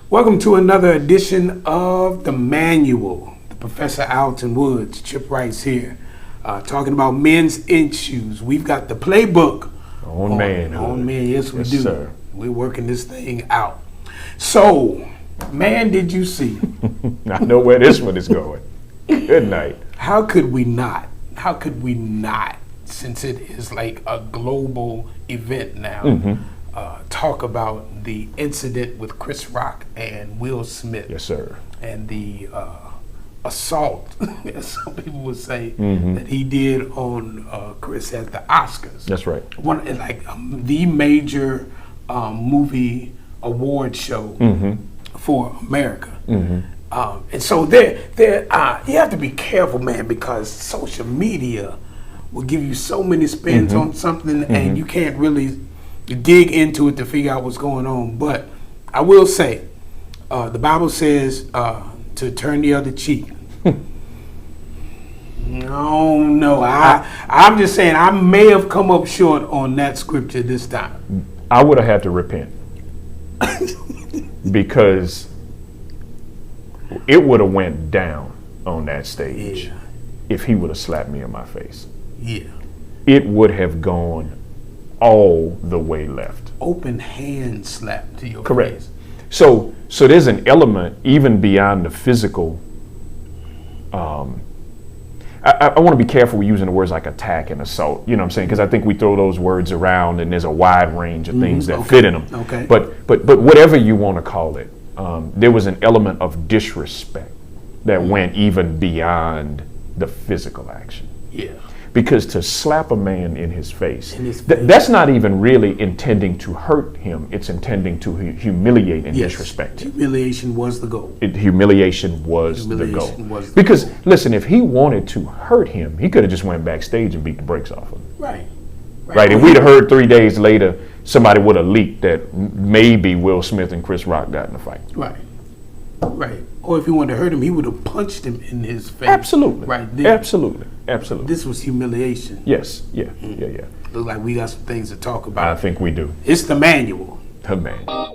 Welcome to another edition of The Manual. Professor Alton Woods, Chip Rice here, talking about men's inch shoes. We've got the playbook on man. Yes, we do. Sir. We're working this thing out. So, man, did you see? I know where this one is going. Good night. How could we not? Since it is like a global event now, talk about the incident with Chris Rock and Will Smith. Yes, sir. And the assault, as some people would say, that he did on Chris at the Oscars. That's right. The major movie award show for America. And so you have to be careful, man, because social media will give you so many spins on something, and you can't really dig into it to figure out what's going on. But I will say, the Bible says to turn the other cheek. No. I'm just saying I may have come up short on that scripture this time. I would have had to repent because it would have went down on that stage if he would have slapped me in my face. Yeah. It would have gone all the way left. Open hand slap to your Correct. face. So there's an element even beyond the physical. I want to be careful with using the words like attack and assault. You know what I'm saying? Because I think we throw those words around, and there's a wide range of things that fit in them. Okay. But whatever you want to call it, there was an element of disrespect that went even beyond the physical action. Yeah. Because to slap a man in his face, that's not even really intending to hurt him. It's intending to humiliate and disrespect him. Humiliation was the goal. Humiliation was the goal. Because, listen, if he wanted to hurt him, he could have just went backstage and beat the brakes off of him. Right. If we'd have heard 3 days later, somebody would have leaked that maybe Will Smith and Chris Rock got in a fight. Right. Or if he wanted to hurt him, he would have punched him in his face. Absolutely. Right there. Absolutely. This was humiliation. Yes. Yeah. Look like we got some things to talk about. I think we do. It's the manual. The manual.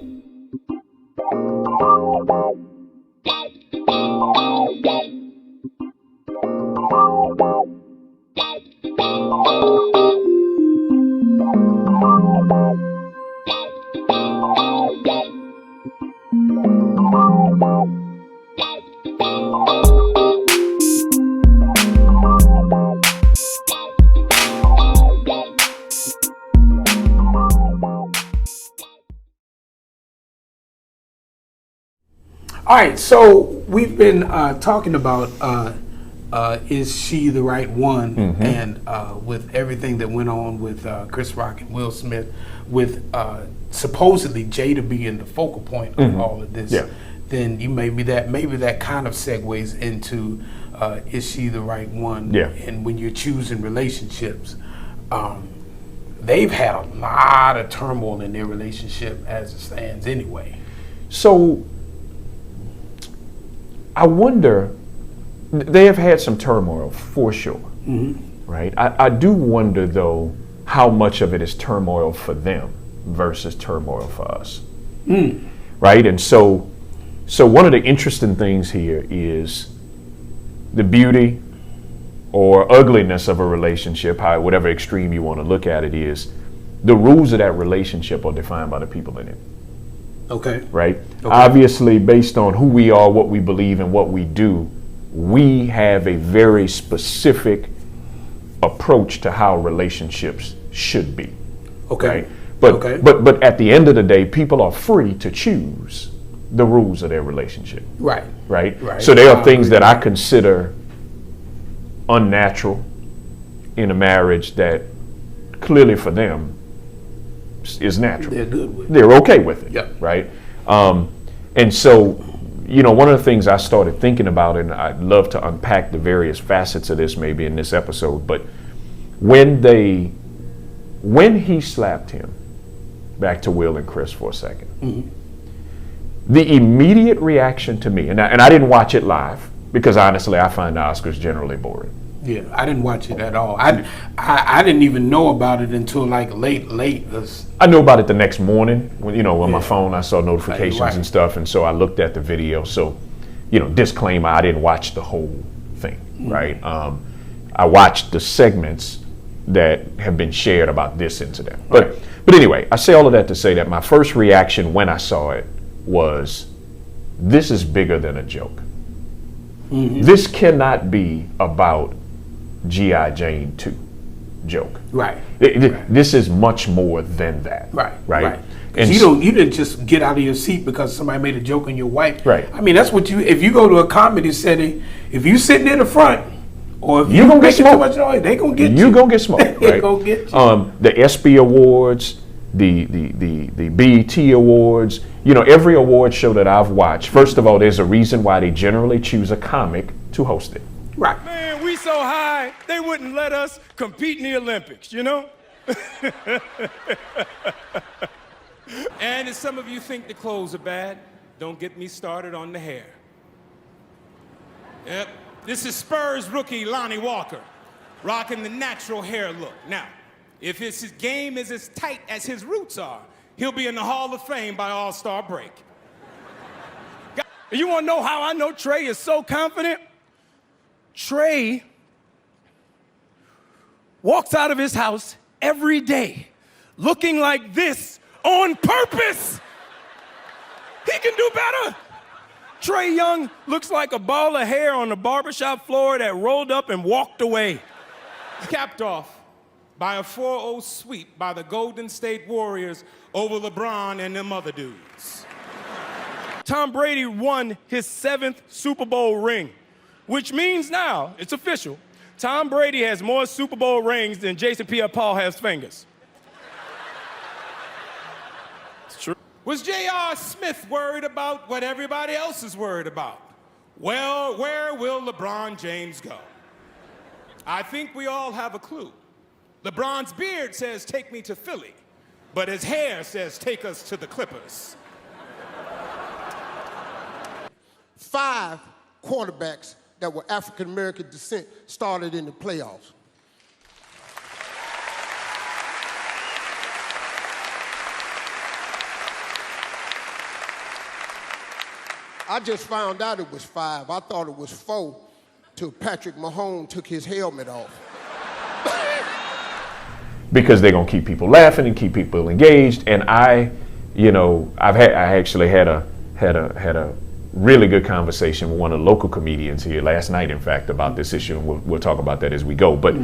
All right, so we've been talking about is she the right one, and with everything that went on with Chris Rock and Will Smith, with supposedly Jada being the focal point of all of this, then maybe that kind of segues into is she the right one? Yeah. And when you're choosing relationships, they've had a lot of turmoil in their relationship as it stands anyway. So I wonder, they have had some turmoil for sure, right? I do wonder, though, how much of it is turmoil for them versus turmoil for us, right? And so one of the interesting things here is the beauty or ugliness of a relationship, whatever extreme you want to look at it is, the rules of that relationship are defined by the people in it. Okay. Right? Okay. Obviously, based on who we are, what we believe, and what we do, we have a very specific approach to how relationships should be. Okay. Right? But at the end of the day, people are free to choose the rules of their relationship. Right. So there are things that I consider unnatural in a marriage that clearly for them is natural. They're good with it. They're okay with it. Yep. Right? And so, one of the things I started thinking about, and I'd love to unpack the various facets of this maybe in this episode, but when he slapped him, back to Will and Chris for a second, the immediate reaction to me, and I didn't watch it live because honestly I find the Oscars generally boring. Yeah, I didn't watch it at all. I didn't even know about it until like late. I knew about it the next morning when on my phone I saw notifications Right. and stuff, and so I looked at the video. So, disclaimer: I didn't watch the whole thing, right? I watched the segments that have been shared about this incident. But anyway, I say all of that to say that my first reaction when I saw it was, this is bigger than a joke. This cannot be about G.I. Jane 2 joke. Right. This is much more than that. Right. And you didn't just get out of your seat because somebody made a joke on your wife. Right. I mean, that's what if you go to a comedy setting, if you sitting in the front, or if you gonna get making too smoked. much noise, they gonna get you. You gonna get smoked. They Right? gonna get you. The ESPY Awards, the BET Awards, every award show that I've watched. First of all, there's a reason why they generally choose a comic to host it. Right. Man, we so high, they wouldn't let us compete in the Olympics, And if some of you think the clothes are bad, don't get me started on the hair. Yep, this is Spurs rookie Lonnie Walker, rocking the natural hair look. Now, if his game is as tight as his roots are, he'll be in the Hall of Fame by All-Star break. You wanna know how I know Trey is so confident? Trey walks out of his house every day looking like this on purpose. He can do better. Trey Young looks like a ball of hair on the barbershop floor that rolled up and walked away. Capped off by a 4-0 sweep by the Golden State Warriors over LeBron and them other dudes. Tom Brady won his 7th Super Bowl ring, which means now, it's official, Tom Brady has more Super Bowl rings than Jason Pierre-Paul has fingers. It's true. Was J.R. Smith worried about what everybody else is worried about? Well, where will LeBron James go? I think we all have a clue. LeBron's beard says, take me to Philly, but his hair says, take us to the Clippers. 5 quarterbacks that were African-American descent started in the playoffs. I just found out it was 5. I thought it was 4 till Patrick Mahomes took his helmet off. Because they're gonna keep people laughing and keep people engaged. And I actually had a really good conversation with one of the local comedians here last night, in fact, about this issue, and we'll talk about that as we go. But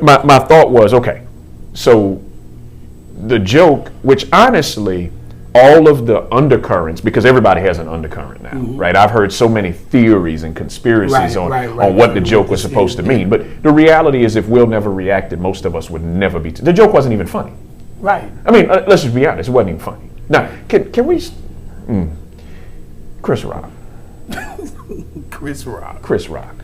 my thought was, okay, so the joke, which honestly, all of the undercurrents, because everybody has an undercurrent now, right? I've heard so many theories and conspiracies on what the joke was supposed to mean. But the reality is, if Will never reacted, most of us would never be. The joke wasn't even funny. Right. I mean, let's just be honest, it wasn't even funny. Now, can we? Chris Rock. Chris Rock. Chris Rock.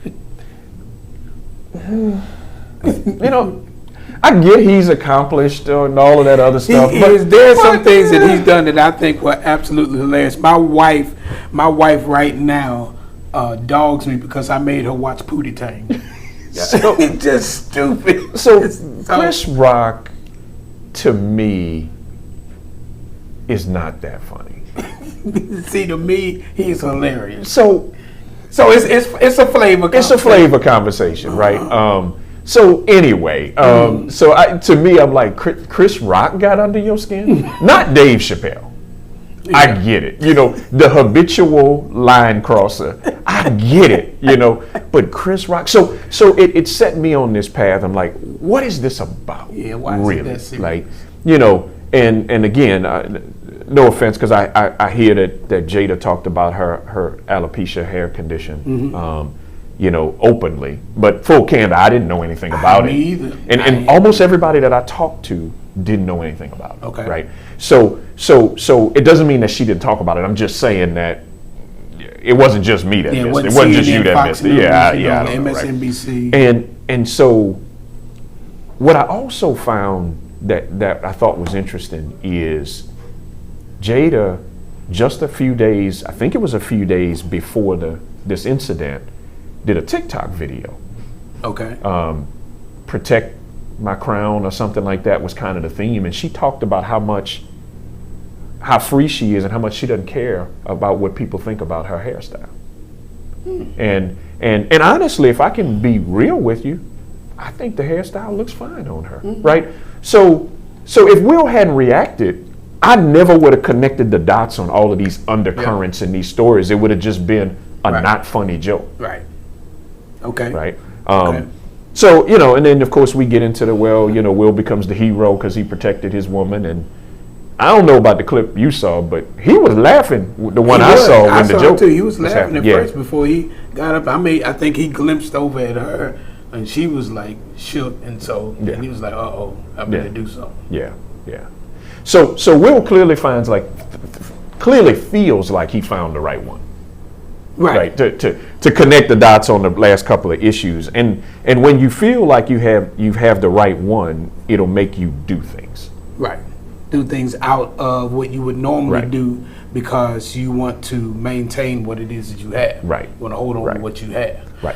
I get he's accomplished and all of that other stuff. There are some things that he's done that I think were absolutely hilarious. My wife right now dogs me because I made her watch Pootie Tang. So, It's just stupid. So Chris Rock, to me, is not that funny. See, to me, he's hilarious. So it's a flavor. it's a flavor conversation, right? So anyway, to me, I'm like, Chris Rock got under your skin, not Dave Chappelle. Yeah. I get it, the habitual line crosser. I get it, but Chris Rock. So it set me on this path. I'm like, what is this about? Yeah, why really? Is it that serious? Like, and again, no offense, because I hear that Jada talked about her alopecia hair condition. Openly, but full candor, I didn't know anything about it. Either. And almost everybody that I talked to didn't know anything about it. Okay. Right. So it doesn't mean that she didn't talk about it. I'm just saying that it wasn't just me that missed it. It wasn't just you that missed it. Yeah, I don't know, right? MSNBC. And so what I also found that I thought was interesting is Jada, just a few days, I think it was a few days before this incident, did a TikTok video Okay. Protect my crown or something like that was kind of the theme. And she talked about how free she is and how much she doesn't care about what people think about her hairstyle. And honestly, if I can be real with you, I think the hairstyle looks fine on her, right? So if Will hadn't reacted, I never would have connected the dots on all of these undercurrents in these stories. It would have just been a not funny joke. Right. Okay. Right. Okay. So, and then of course we get into the, Will becomes the hero because he protected his woman. And I don't know about the clip you saw, but he was laughing, the one I saw when the joke too. He was laughing happening. at first before he got up. I think he glimpsed over at her and she was like shook. And so and he was like, uh-oh, I better do something. Yeah. So Will clearly clearly feels like he found the right one. Right. To connect the dots on the last couple of issues. And when you feel like you have the right one, it'll make you do things. Right. Do things out of what you would normally do because you want to maintain what it is that you have. Right. You want to hold on to what you have. Right.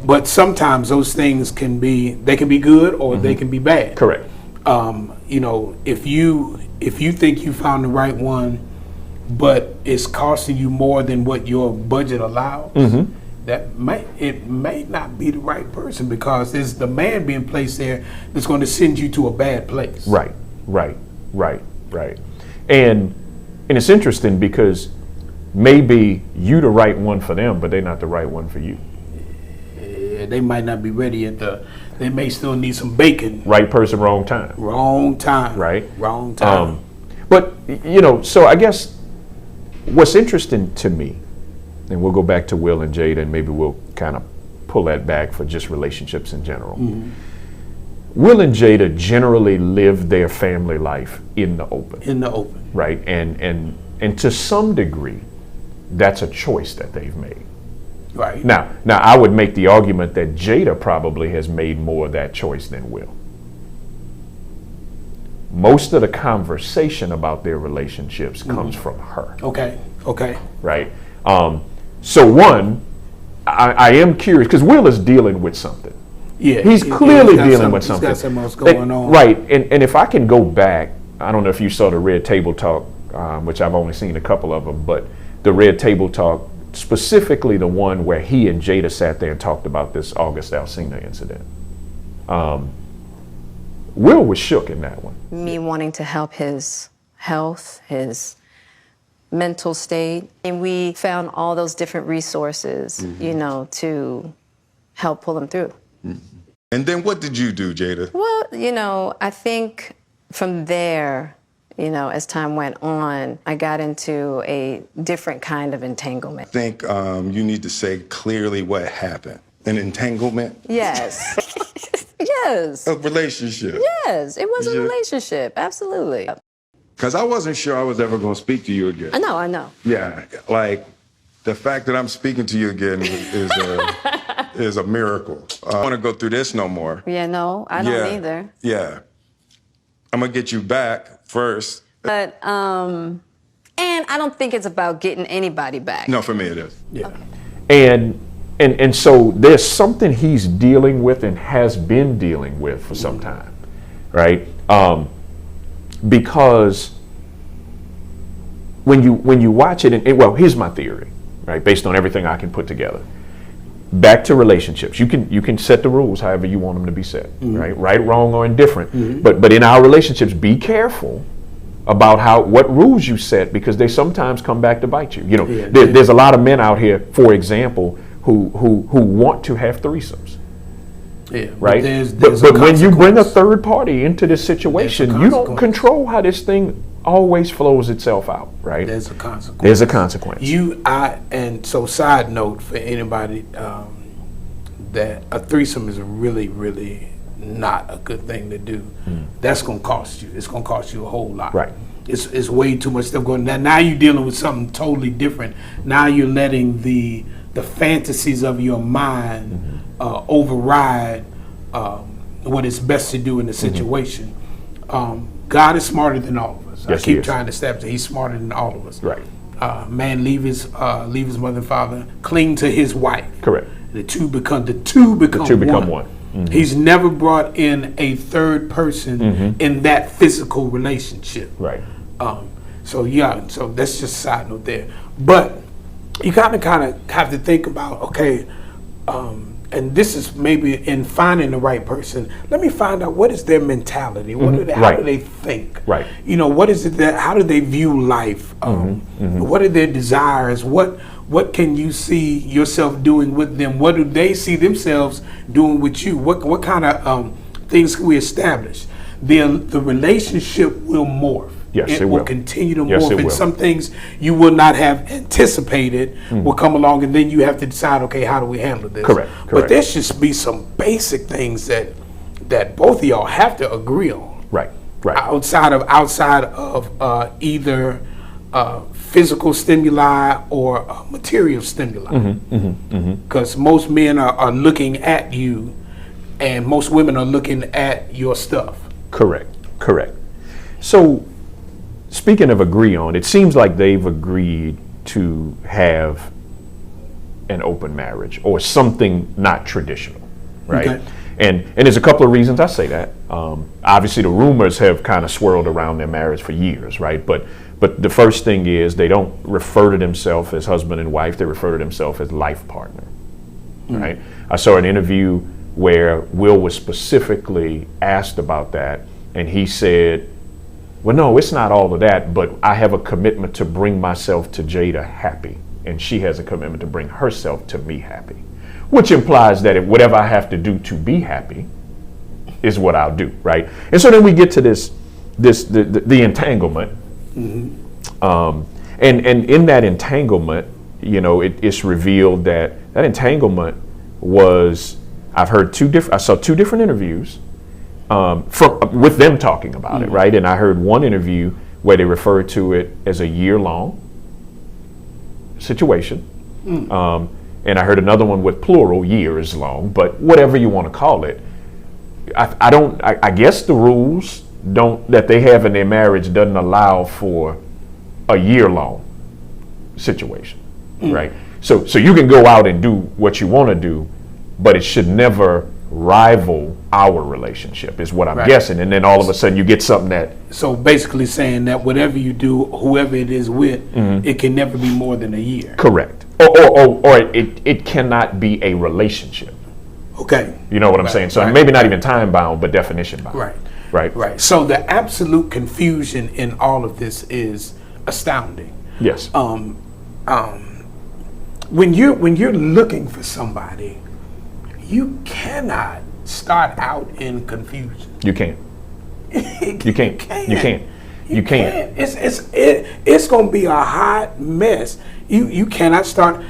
But sometimes those things can be good or they can be bad. Correct. If you think you found the right one, but it's costing you more than what your budget allows, it may not be the right person because there's demand being placed there that's going to send you to a bad place. Right. And it's interesting because maybe you the right one for them, but they're not the right one for you. Yeah, they might not be ready they may still need some bacon. Right person, wrong time. Wrong time. Right. Wrong time. But so I guess what's interesting to me, and we'll go back to Will and Jada, and maybe we'll kind of pull that back for just relationships in general. Will and Jada generally live their family life in the open. Right. And to some degree, that's a choice that they've made. Right. Now I would make the argument that Jada probably has made more of that choice than Will. Most of the conversation about their relationships comes from her. Okay. Right. So one, I am curious because Will is dealing with something. Yeah. He's clearly dealing with something. He's got something else going on. Right. And if I can go back, I don't know if you saw the Red Table Talk, which I've only seen a couple of them, but the Red Table Talk, specifically the one where he and Jada sat there and talked about this August Alsina incident. Will was shook in that one. Me wanting to help his health, his mental state, and we found all those different resources, to help pull him through. And then what did you do, Jada? Well, I think from there, as time went on, I got into a different kind of entanglement. I think you need to say clearly what happened. An entanglement? Yes. Yes. A relationship? Yes, it was a relationship, absolutely. Because I wasn't sure I was ever going to speak to you again. I know. Yeah, like the fact that I'm speaking to you again is a miracle. I don't want to go through this no more. Yeah, no, I don't either. Yeah. I'm going to get you back first. But, and I don't think it's about getting anybody back. No, for me it is. Yeah. Okay. And so there's something he's dealing with and has been dealing with for some time, right? Because when you watch it, here's my theory, right? Based on everything I can put together. Back to relationships. You can set the rules however you want them to be set, right? Right, wrong, or indifferent. But in our relationships, be careful about what rules you set because they sometimes come back to bite you. There's a lot of men out here, for example, who want to have threesomes. Yeah, right. But when you bring a third party into this situation, you don't control how this thing always flows itself out, right? There's a consequence. There's a consequence. And so side note for anybody that a threesome is really, really not a good thing to do. That's gonna cost you. It's gonna cost you a whole lot. Right. It's way too much stuff going on. Now you're dealing with something totally different. Now you're letting the fantasies of your mind override what is best to do in the situation. God is smarter than all of us. Yes, I keep trying to establish that He's smarter than all of us. Right. Man leave his mother and father, cling to his wife. Correct. The two become one. He's never brought in a third person in that physical relationship. Right. So that's just a side note there. But you kind of have to think about, okay, and this is maybe in finding the right person. Let me find out what is their mentality. What do they, how do they think? Right. You know, what is it that? How do they view life? What are their desires? What can you see yourself doing with them? What do they see themselves doing with you? What kind of things can we establish? The relationship will morph. Yes, it will will. continue to Yes, morph, it and will. some things you will not have anticipated will come along, and then you have to decide, okay, how do we handle this? Correct. But there should be some basic things that both of y'all have to agree on. Right. Outside of either physical stimuli or material stimuli, because most men are looking at you, and most women are looking at your stuff. Correct. So, speaking of agree on, it seems like they've agreed to have an open marriage or something not traditional, right? Okay. And there's a couple of reasons I say that. Obviously, the rumors have kind of swirled around their marriage for years, right? But the first thing is they don't refer to themselves as husband and wife; they refer to themselves as life partner, right? I saw an interview where Will was specifically asked about that, and he said, well, no, it's not all of that, but I have a commitment to bring myself to Jada happy, and she has a commitment to bring herself to me happy, which implies that if whatever I have to do to be happy is what I'll do, right? And so then we get to the entanglement, and in that entanglement, you know, it's revealed that entanglement was, I saw two different interviews with them talking about it, right? And I heard one interview where they referred to it as a year-long situation, and I heard another one with plural, years long, but whatever you want to call it. I guess the rules that they have in their marriage doesn't allow for a year-long situation, right? So you can go out and do what you want to do, but it should never rival our relationship, is what I'm guessing. And then all of a sudden you get something that. So basically saying that whatever you do, whoever it is with, it can never be more than a year. Correct. Or it cannot be a relationship. Okay. You know what I'm saying? So maybe not even time bound, but definition bound. Right. So the absolute confusion in all of this is astounding. Yes. When you're looking for somebody, you cannot start out in confusion. You can't. You can't. It's gonna be a hot mess. You cannot start.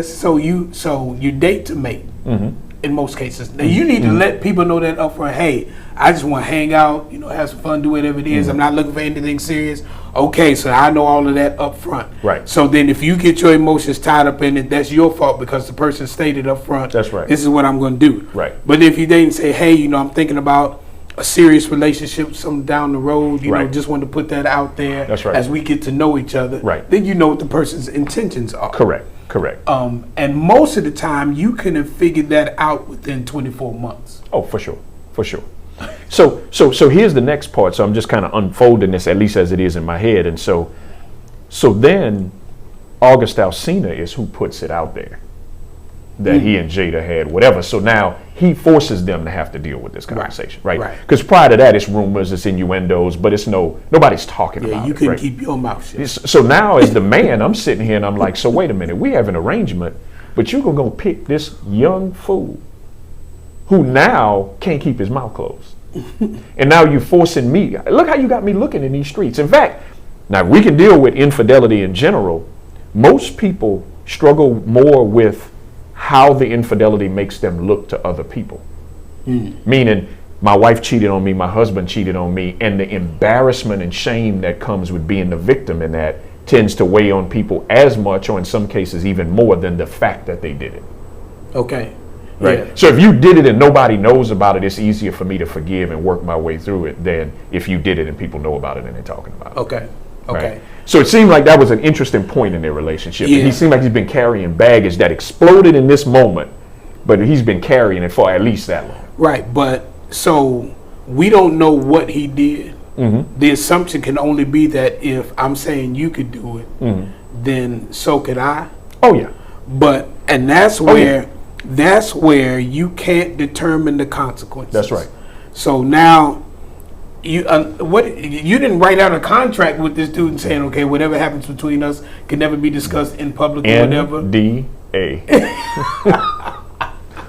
So you date to mate. In most cases, now you need to let people know that up front. Hey, I just want to hang out, have some fun, do whatever it is. I'm not looking for anything serious. Okay, so I know all of that up front. Right. So then, if you get your emotions tied up in it, that's your fault because the person stated up front. That's right. This is what I'm going to do. Right. But if you didn't say, hey, I'm thinking about a serious relationship, something down the road, just want to put that out there. That's right. As we get to know each other. Right. Then you know what the person's intentions are. Correct. And most of the time, you can have figured that out within 24 months. Oh, for sure. So here's the next part. So I'm just kind of unfolding this, at least as it is in my head. And so then August Alsina is who puts it out there that he and Jada had whatever. So now he forces them to have to deal with this conversation, right? Because prior to that, it's rumors, it's innuendos, but it's nobody's talking about it. Yeah, you couldn't keep your mouth shut. So now as the man, I'm sitting here and I'm like, so wait a minute, we have an arrangement, but you're going to pick this young fool who now can't keep his mouth closed. And now you're forcing me. Look how you got me looking in these streets. In fact, now we can deal with infidelity in general. Most people struggle more with how the infidelity makes them look to other people. Meaning, my wife cheated on me, my husband cheated on me, and the embarrassment and shame that comes with being the victim in that tends to weigh on people as much, or in some cases even more, than the fact that they did it. Okay. Right. Yeah. So if you did it and nobody knows about it, it's easier for me to forgive and work my way through it than if you did it and people know about it and they're talking about it. Okay. Right? So it seemed like that was an interesting point in their relationship. Yeah. And he seemed like he's been carrying baggage that exploded in this moment, but he's been carrying it for at least that long. Right, but so we don't know what he did. The assumption can only be that if I'm saying you could do it, then so could I. Oh yeah. But and that's where you can't determine the consequences. That's right. So now you you didn't write out a contract with this dude and saying, okay, whatever happens between us can never be discussed in public or whatever. NDA.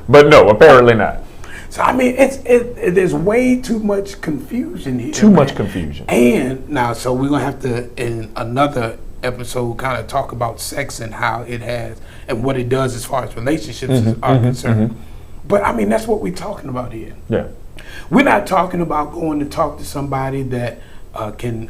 But no, apparently not. So I mean, there's way too much confusion here. Too much confusion. And now, so we're gonna have to in another episode kind of talk about sex and how it has and what it does as far as relationships are concerned. But I mean, that's what we're talking about here. Yeah. We're not talking about going to talk to somebody that can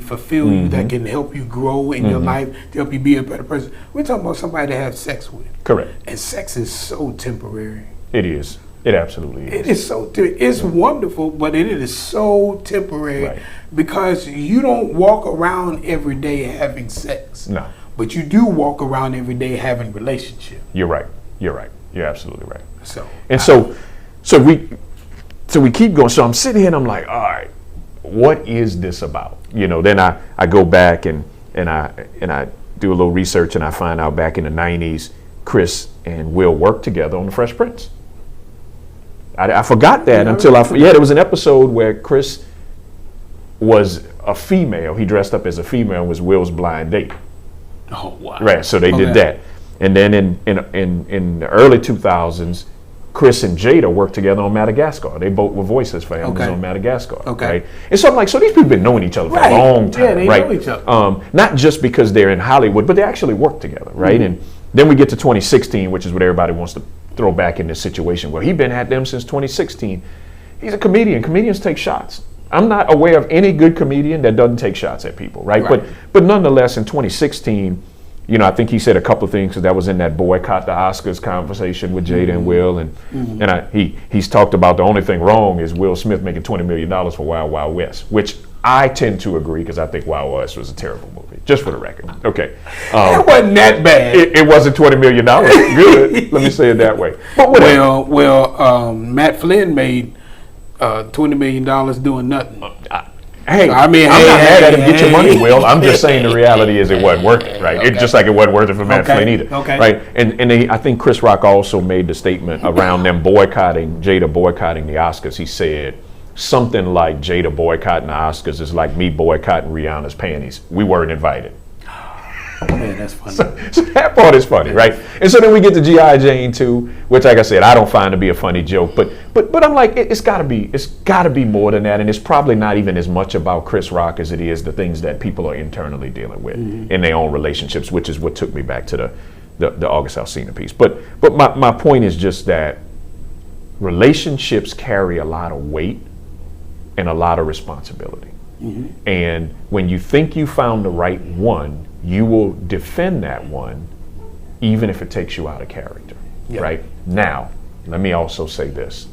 fulfill you, that can help you grow in your life, to help you be a better person. We're talking about somebody to have sex with. Correct. And sex is so temporary. It is. It absolutely is. It is so it's wonderful, but it is so temporary, Right. because you don't walk around every day having sex. No. But you do walk around every day having relationship. You're right. You're right. You're absolutely right. So And so we keep going. So I'm sitting here and I'm like, all right, what is this about? You know, then I go back and I do a little research and I find out back in the 90s, Chris and Will worked together on The Fresh Prince. I forgot that until there was an episode where Chris was a female. He dressed up as a female and was Will's blind date. oh wow. Right, so they did that. And then in the early 2000s, Chris and Jada worked together on Madagascar. They both were voices for Amazon on Madagascar. Okay. Right? And so I'm like, so these people been knowing each other for Right. a long time, Yeah, they right? know each other. Not just because they're in Hollywood, but they actually work together, right? And then we get to 2016, which is what everybody wants to throw back in this situation. Well, he's been at them since 2016. He's a comedian. Comedians take shots. I'm not aware of any good comedian that doesn't take shots at people, right? Right. But nonetheless, in 2016, you know, I think he said a couple of things because that was in that boycott the Oscars conversation with Jada and Will, and he's talked about the only thing wrong is Will Smith making $20 million for Wild Wild West, which I tend to agree because I think Wild Wild West was a terrible movie, just for the record. Okay, It wasn't that bad. it wasn't $20 million. Good, let me say it that way. But whatever. Matt Flynn made $20 million doing nothing. Hey, I mean, I'm not mad at him. Get your money, hey. Will. I'm just saying the reality is it wasn't worth it, right? Okay. It's just like it wasn't worth it for Matt Okay. Flynn either, Okay. right? And I think Chris Rock also made the statement around them boycotting, Jada boycotting the Oscars. He said something like Jada boycotting the Oscars is like me boycotting Rihanna's panties. We weren't invited. Man, that's funny. So that part is funny, right? And so then we get to G.I. Jane 2, which, like I said, I don't find to be a funny joke, but I'm like, it's got to be more than that, and it's probably not even as much about Chris Rock as it is the things that people are internally dealing with in their own relationships, which is what took me back to the August Alsina piece. But my point is just that relationships carry a lot of weight and a lot of responsibility, and when you think you found the right one, you will defend that one, even if it takes you out of character, right? Now, let me also say this.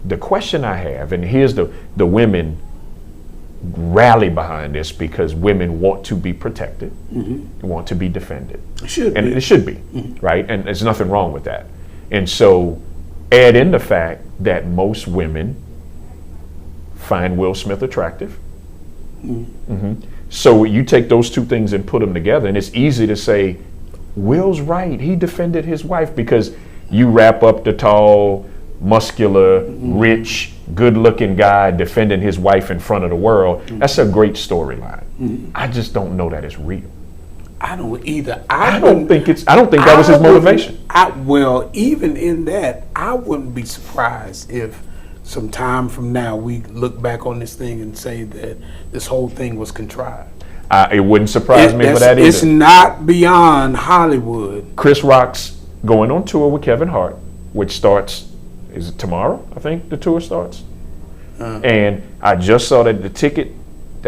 The question I have, and here's the women rally behind this because women want to be protected, want to be defended. It should and be. it should be, right? And there's nothing wrong with that. And so add in the fact that most women find Will Smith attractive. So you take those two things and put them together, and it's easy to say, Will's right. He defended his wife, because you wrap up the tall, muscular, rich, good-looking guy defending his wife in front of the world. That's a great storyline. I just don't know that it's real. I don't either. I don't think that was his motivation. Well, even in that, I wouldn't be surprised if some time from now we look back on this thing and say that this whole thing was contrived. It wouldn't surprise me for that either. It's not beyond Hollywood. Chris Rock's going on tour with Kevin Hart, which starts, is it tomorrow? I think the tour starts. And I just saw that the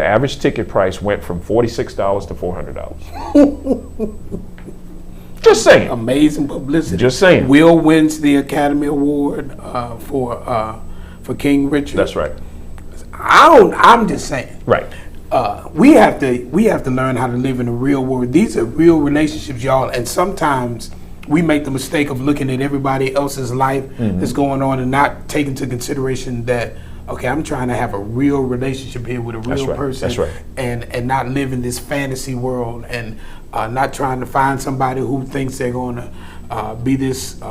average ticket price went from $46 to $400. Just saying. Amazing publicity. Just saying. Will wins the Academy Award for King Richard. That's right. I'm just saying. Right. we have to learn how to live in the real world. These are real relationships, y'all, and sometimes we make the mistake of looking at everybody else's life that's going on and not taking into consideration that, okay, I'm trying to have a real relationship here with a real person. That's right. And not live in this fantasy world, and not trying to find somebody who thinks they're going to be this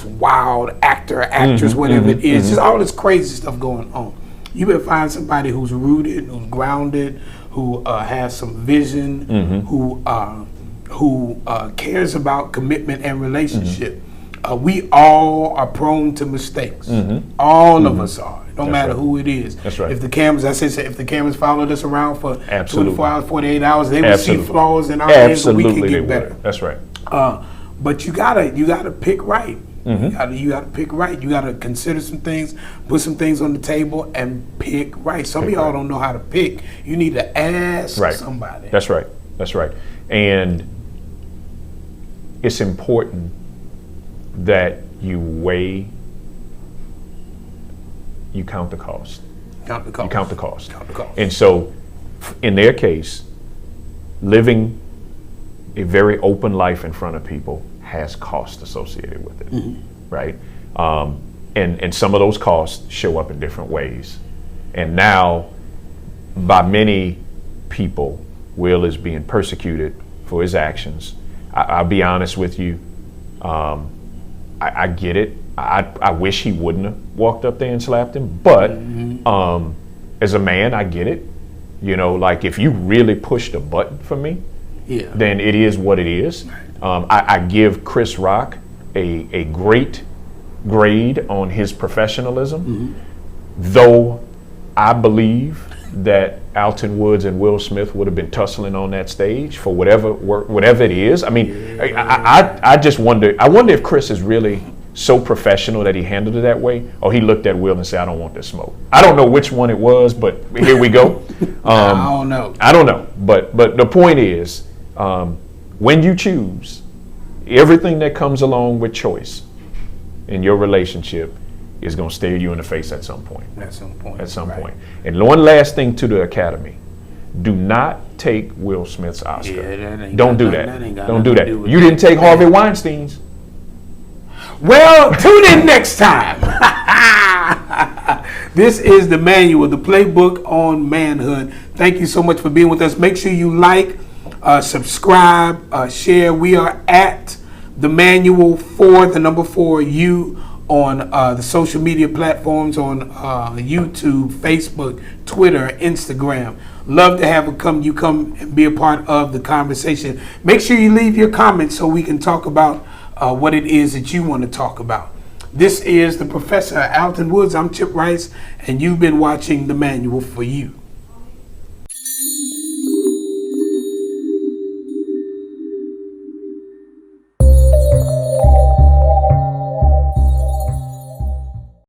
wild actor, actress, whatever it is. Just all this crazy stuff going on. You better find somebody who's rooted, who's grounded, who has some vision, who cares about commitment and relationship. We all are prone to mistakes. All of us are. No matter who it is. That's right. If the cameras, if the cameras followed us around for Absolutely. 24 hours, 48 hours, they would Absolutely. see flaws in our hands, but we can Absolutely, they get better. would. That's right. But you gotta pick right. You gotta pick right. You gotta consider some things, put some things on the table, and pick right. Some of y'all don't know how to pick. You need to ask somebody. That's right. That's right. And it's important that you weigh. You count the cost. Count the cost. You count the cost. Count the cost. And so, in their case, living a very open life in front of people has cost associated with it, right? And some of those costs show up in different ways. And now, by many people, Will is being persecuted for his actions. I'll be honest with you. I get it. I wish he wouldn't have walked up there and slapped him, but as a man, I get it. You know, like if you really pushed a button for me, then it is what it is. I give Chris Rock a great grade on his professionalism, though I believe that Alton Woods and Will Smith would have been tussling on that stage for whatever it is. I mean, I just wonder. I wonder if Chris is really so professional that he handled it that way, or he looked at Will and said, "I don't want this smoke." I don't know which one it was, but here we go. I don't know. I don't know, but the point is, when you choose, everything that comes along with choice in your relationship is going to stare you in the face at some point. At some point. At some point. And one last thing to the Academy: do not take Will Smith's Oscar. Don't do that. Don't do that. You didn't take Harvey Weinstein's. Well, tune in next time. This is the manual, the playbook on manhood. Thank you so much for being with us. Make sure you like, subscribe, share. We are at the manual for the number 4U on the social media platforms, on YouTube, Facebook, Twitter, Instagram. Love to have you come and be a part of the conversation. Make sure you leave your comments so we can talk about what it is that you want to talk about. This is the Professor Alton Woods. I'm Chip Rice, and you've been watching The Manual for You.